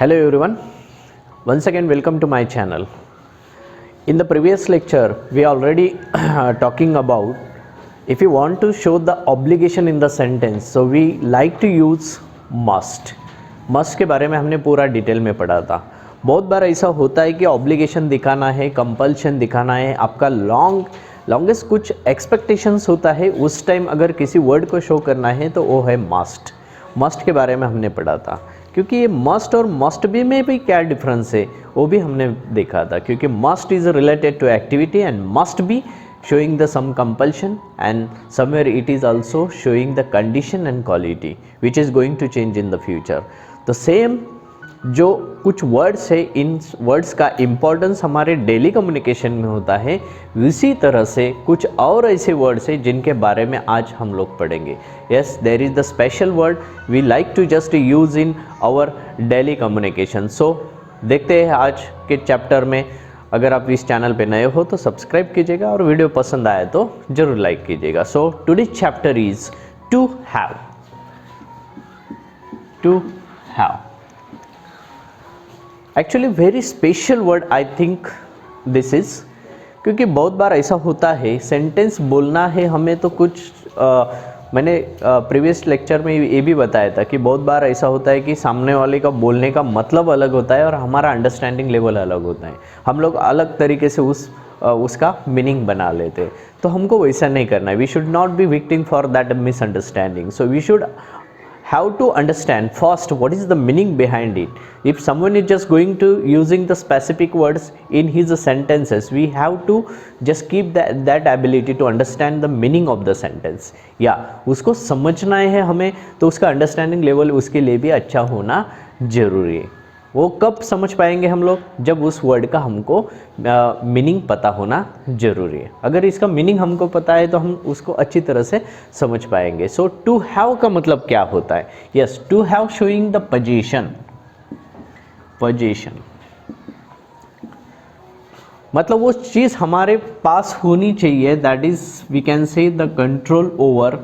Hello everyone, once again welcome to my channel. In the previous lecture we are already talking about if you want to show the obligation in the sentence, so we like to use must. Must के बारे में हमने पूरा detail में पढ़ा था. बहुत बार ऐसा होता है कि ऑब्लिगेशन दिखाना है, कंपल्शन दिखाना है, आपका लॉन्गेस्ट कुछ एक्सपेक्टेशंस होता है, उस टाइम अगर किसी वर्ड को शो करना है तो वो है मस्ट. मस्ट के बारे में हमने पढ़ा था, क्योंकि ये मस्ट और मस्ट बी में भी क्या डिफरेंस है वो भी हमने देखा था. क्योंकि must is related to activity and must be showing the some compulsion, and somewhere it is also showing the condition and quality which is going to change in the future. तो same जो कुछ words है, इन words का importance हमारे daily communication में होता है, उसी तरह से कुछ और ऐसे वर्ड्स हैं जिनके बारे में आज हम लोग पढ़ेंगे. Yes, there is the special word we like to just use in our daily communication. So देखते हैं आज के चैप्टर में. अगर आप इस चैनल पे नए हो तो सब्सक्राइब कीजिएगा और वीडियो पसंद आए तो ज़रूर लाइक कीजिएगा. So today chapter is to have. To have actually very special word I think this is, क्योंकि बहुत बार ऐसा होता है सेंटेंस बोलना है हमें तो कुछ मैंने प्रीवियस लेक्चर में ये भी बताया था कि बहुत बार ऐसा होता है कि सामने वाले का बोलने का मतलब अलग होता है और हमारा अंडरस्टैंडिंग लेवल अलग होता है. हम लोग अलग तरीके से उसका मीनिंग बना लेते हैं. तो हमको वैसा नहीं करना है. We should not be victim for that misunderstanding. So we should have to understand first what is the meaning behind it. If someone is just going to using the specific words in his sentences, we have to just keep that ability to understand the meaning of the sentence. उसको समझना है हमें, तो उसका understanding level उसके लिए भी अच्छा होना जरूरी है. वो कब समझ पाएंगे हम लोग, जब उस वर्ड का हमको मीनिंग पता होना ज़रूरी है. अगर इसका मीनिंग हमको पता है तो हम उसको अच्छी तरह से समझ पाएंगे. सो टू हैव का मतलब क्या होता है? Yes, to have showing the position. Position मतलब वो चीज़ हमारे पास होनी चाहिए, that is we can say the control over.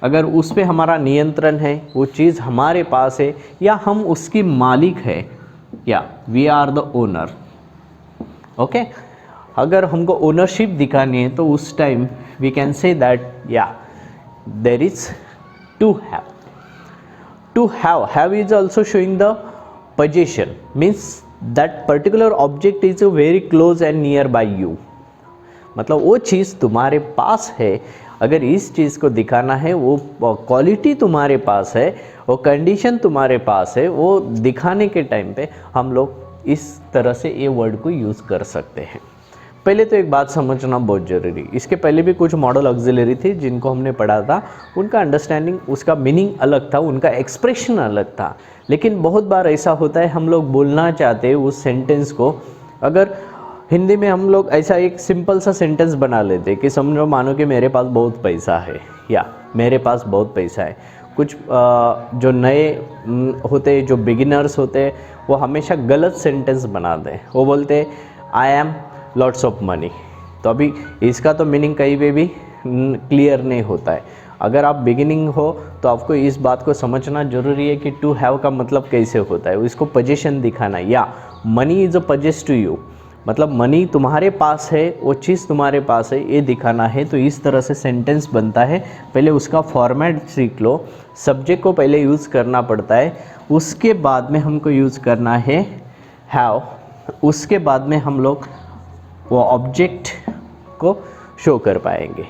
अगर उस पर हमारा नियंत्रण है, वो चीज़ हमारे पास है, या हम उसकी मालिक है, या we are the owner. Okay, अगर हमको ओनरशिप दिखानी है तो उस time we can say that there is to have. To have is also showing the position, means that particular object is very close and near by you. मतलब वो चीज़ तुम्हारे पास है. अगर इस चीज़ को दिखाना है, वो क्वालिटी तुम्हारे पास है, वो कंडीशन तुम्हारे पास है, वो दिखाने के टाइम पे हम लोग इस तरह से ये वर्ड को यूज़ कर सकते हैं. पहले तो एक बात समझना बहुत ज़रूरी. इसके पहले भी कुछ मॉडल ऑक्सिलरी थे जिनको हमने पढ़ा था, उनका अंडरस्टैंडिंग, उसका मीनिंग अलग था, उनका एक्सप्रेशन अलग था. लेकिन बहुत बार ऐसा होता है हम लोग बोलना चाहते हैं उस सेंटेंस को, अगर हिंदी में हम लोग ऐसा एक सिंपल सा सेंटेंस बना लेते कि समझो, मानो कि मेरे पास बहुत पैसा है, या मेरे पास बहुत पैसा है. कुछ जो नए होते, जो बिगिनर्स होते, वो हमेशा गलत सेंटेंस बनाते हैं. वो बोलते I am lots of money. तो अभी इसका तो मीनिंग कहीं पे भी क्लियर नहीं होता है. अगर आप बिगिनिंग हो तो आपको इस बात को समझना ज़रूरी है कि टू हैव का मतलब कैसे होता है. इसको पोजीशन दिखाना, या money is a possess to you, मतलब मनी तुम्हारे पास है, वो चीज़ तुम्हारे पास है, ये दिखाना है. तो इस तरह से सेंटेंस बनता है. पहले उसका फॉर्मेट सीख लो. सब्जेक्ट को पहले यूज़ करना पड़ता है, उसके बाद में हमको यूज़ करना है हैव. उसके बाद में हम लोग वो ऑब्जेक्ट को शो कर पाएंगे.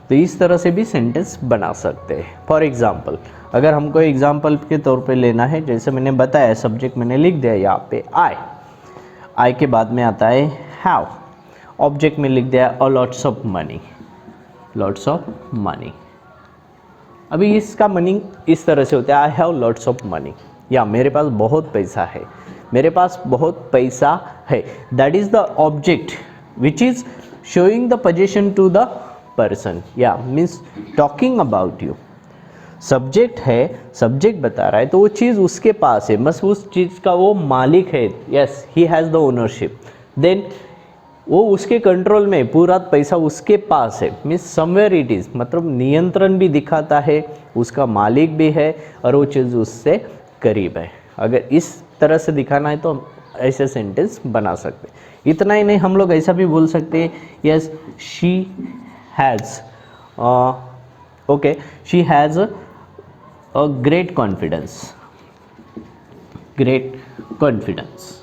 तो इस तरह से भी सेंटेंस बना सकते हैं. फॉर एग्ज़ाम्पल, अगर हमको एग्ज़ाम्पल के तौर पे लेना है, जैसे मैंने बताया, सब्जेक्ट मैंने लिख दिया यहाँ पे आई के बाद में आता है हैव. ऑब्जेक्ट में लिख दिया a lots of money. Lots of money. अभी इसका मीनिंग इस तरह से होता है, I have lots of money, या मेरे पास बहुत पैसा है. मेरे पास बहुत पैसा है, that is the object which is showing the position to the person, या means talking about you. Subject है, सब्जेक्ट बता रहा है, तो वो चीज़ उसके पास है, बस उस चीज़ का वो मालिक है. Yes, he has the ownership. Then वो उसके कंट्रोल में, पूरा पैसा उसके पास है, मीन्स समवेयर इट इज़, मतलब नियंत्रण भी दिखाता है, उसका मालिक भी है और वो चीज़ उससे करीब है. अगर इस तरह से दिखाना है तो हम ऐसे सेंटेंस बना सकते हैं। इतना ही नहीं, हम लोग ऐसा भी बोल सकते हैं, yes she has, okay, she has a great confidence, great confidence.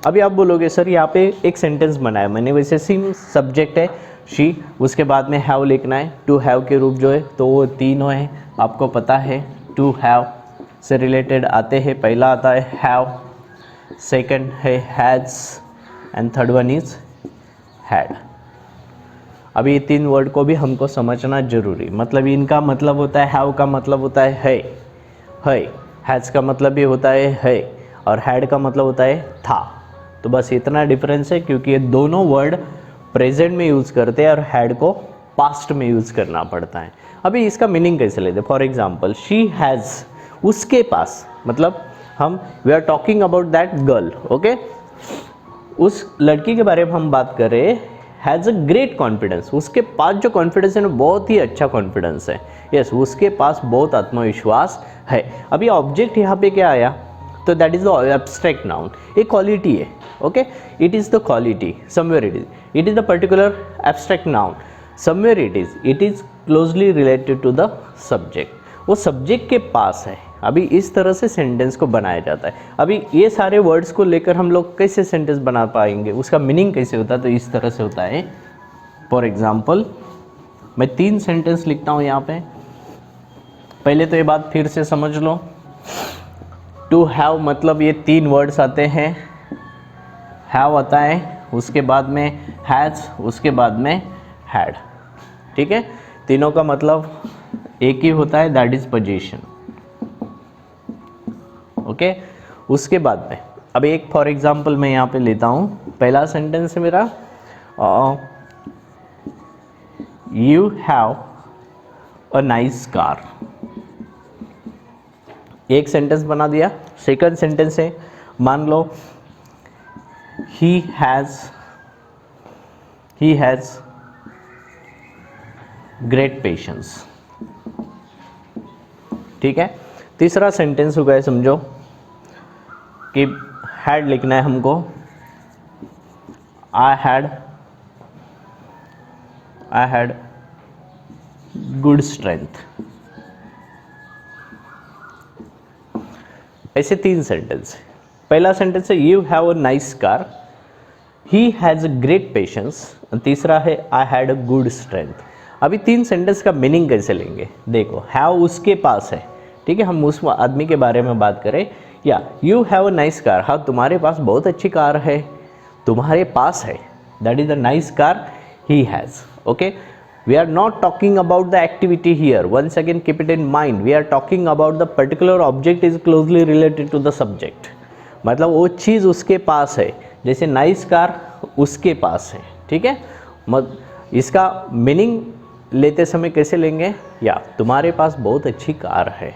अभी आप बोलोगे सर यहाँ पे एक सेंटेंस बनाया मैंने, वैसे सेम सब्जेक्ट है शी, उसके बाद में हैव लिखना है। टू हैव के रूप जो है तो वो तीनों है, आपको पता है। टू हैव से रिलेटेड आते हैं, पहला आता है हैव, सेकंड है has and third one is had. अभी ये तीन वर्ड को भी हमको समझना जरूरी, मतलब इनका मतलब होता है, हैव का मतलब होता है, हैज़ का मतलब भी होता है, और हैड का मतलब होता है था। तो बस इतना डिफरेंस है, क्योंकि ये दोनों वर्ड प्रेजेंट में यूज़ करते हैं और हैड को पास्ट में यूज़ करना पड़ता है। अभी इसका मीनिंग कैसे लेते हैं? फॉर एग्जाम्पल शी हैज़, उसके पास, मतलब हम we are talking about that girl, okay, उस लड़की के बारे में हम बात कर रहे हैं। हैज़ अ ग्रेट कॉन्फिडेंस, उसके पास जो कॉन्फिडेंस है ना बहुत ही अच्छा कॉन्फिडेंस है, यस उसके पास बहुत आत्मविश्वास है। अभी ऑब्जेक्ट यहाँ पे क्या आया? तो that is the abstract noun, एक क्वालिटी है, okay, it is the quality, somewhere it is the particular abstract noun, somewhere it is closely related to the subject, वो सब्जेक्ट के पास है। अभी इस तरह से सेंटेंस को बनाया जाता है। अभी ये सारे वर्ड्स को लेकर हम लोग कैसे सेंटेंस बना पाएंगे, उसका मीनिंग कैसे होता है? तो इस तरह से होता है। फॉर एग्जाम्पल मैं 3 सेंटेंस लिखता हूँ यहाँ पे। पहले तो ये बात फिर से समझ लो, टू हैव मतलब ये 3 वर्ड्स आते हैं, हैव आता है, उसके बाद में हैज़, उसके बाद में हैड, ठीक है, तीनों का मतलब एक ही होता है, दैट इज पोजीशन, ओके। उसके बाद में अब एक फॉर एग्जांपल मैं यहाँ पे लेता हूँ, पहला सेंटेंस है मेरा you have a nice car, एक सेंटेंस बना दिया। सेकंड सेंटेंस है, मान लो ही हैज़ ग्रेट पेशेंस, ठीक है। तीसरा सेंटेंस हो गया, समझो कि हैड लिखना है हमको, आई हैड गुड स्ट्रेंथ। ऐसे 3 सेंटेंस। पहला सेंटेंस है you have a nice car, he has a great patience, तीसरा है I had a good strength. अभी 3 सेंटेंस का मीनिंग कैसे लेंगे? देखो, हैव उसके पास है, ठीक है, हम उस आदमी के बारे में बात करें, या you have a nice car, हाँ तुम्हारे पास बहुत अच्छी कार है, तुम्हारे पास है, that is a nice car he has, okay. We are not talking about the activity here, once again keep it in mind, we are talking about the particular object is closely related to the subject, मतलब वो चीज़ उसके पास है, जैसे nice car उसके पास है, ठीक है। इसका मीनिंग लेते समय कैसे लेंगे? या तुम्हारे पास बहुत अच्छी कार है।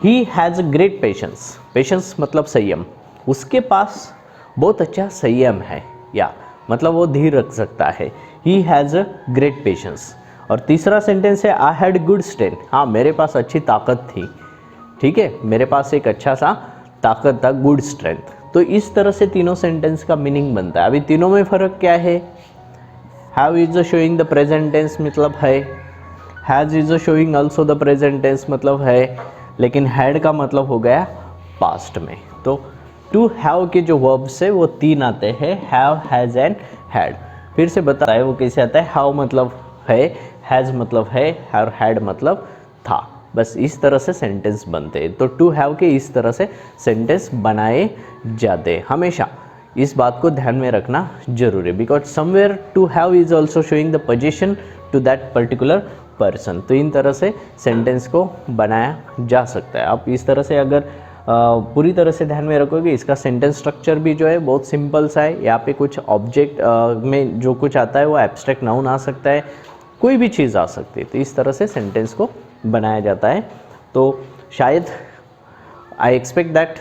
He has great patience, patience मतलब संयम, उसके पास बहुत अच्छा संयम है, या मतलब वो धीर रख सकता है। He has great patience. और तीसरा सेंटेंस है आई हैड गुड स्ट्रेंथ, हाँ मेरे पास अच्छी ताकत थी, ठीक है, मेरे पास एक अच्छा सा ताकत था, गुड स्ट्रेंथ। तो इस तरह से तीनों सेंटेंस का मीनिंग बनता है। अभी तीनों में फ़र्क क्या है? Have is showing the present tense मतलब है, has is showing also the present tense मतलब है, लेकिन हैड का मतलब हो गया पास्ट में। तो टू हैव के जो वर्ब्स है वो 3 आते हैं, हैव, हैज़ एंड हैड। फिर से बताता है वो कैसे आता है। हैव मतलब है, हैज़ मतलब है, और हैड मतलब था। बस इस तरह से सेंटेंस बनते हैं। तो टू हैव के इस तरह से सेंटेंस बनाए जाते हैं। हमेशा इस बात को ध्यान में रखना जरूरी है, because somewhere to have is also showing the position to that particular person. तो इन तरह से सेंटेंस को बनाया जा सकता है। आप इस तरह से अगर पूरी तरह से ध्यान में रखोगे, इसका सेंटेंस स्ट्रक्चर भी जो है बहुत सिंपल सा है। यहाँ पे कुछ ऑब्जेक्ट में जो कुछ आता है वो एब्स्ट्रैक्ट नाउन आ सकता है, कोई भी चीज़ आ सकती है। तो इस तरह से सेंटेंस को बनाया जाता है। तो शायद आई एक्सपेक्ट दैट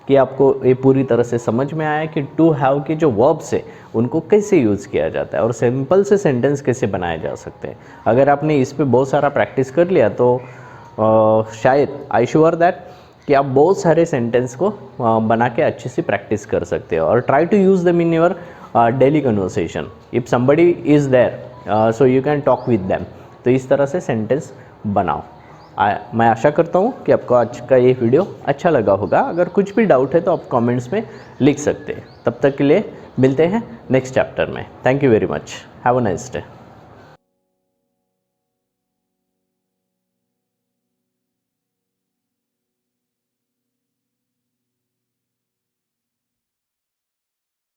कि आपको ये पूरी तरह से समझ में आया कि टू हैव के जो वर्ब्स है उनको कैसे यूज़ किया जाता है और सिंपल से सेंटेंस कैसे बनाए जा सकते हैं। अगर आपने इस पे बहुत सारा प्रैक्टिस कर लिया तो शायद आई श्योर दैट कि आप बहुत सारे सेंटेंस को बना के अच्छे से प्रैक्टिस कर सकते हो और try to use them in your daily conversation. If somebody is there so you can talk with them. तो इस तरह से सेंटेंस बनाओ। मैं आशा करता हूँ कि आपको आज का ये वीडियो अच्छा लगा होगा। अगर कुछ भी डाउट है तो आप कमेंट्स में लिख सकते हैं। तब तक के लिए मिलते हैं नेक्स्ट चैप्टर में। Thank you very much. Have a nice day.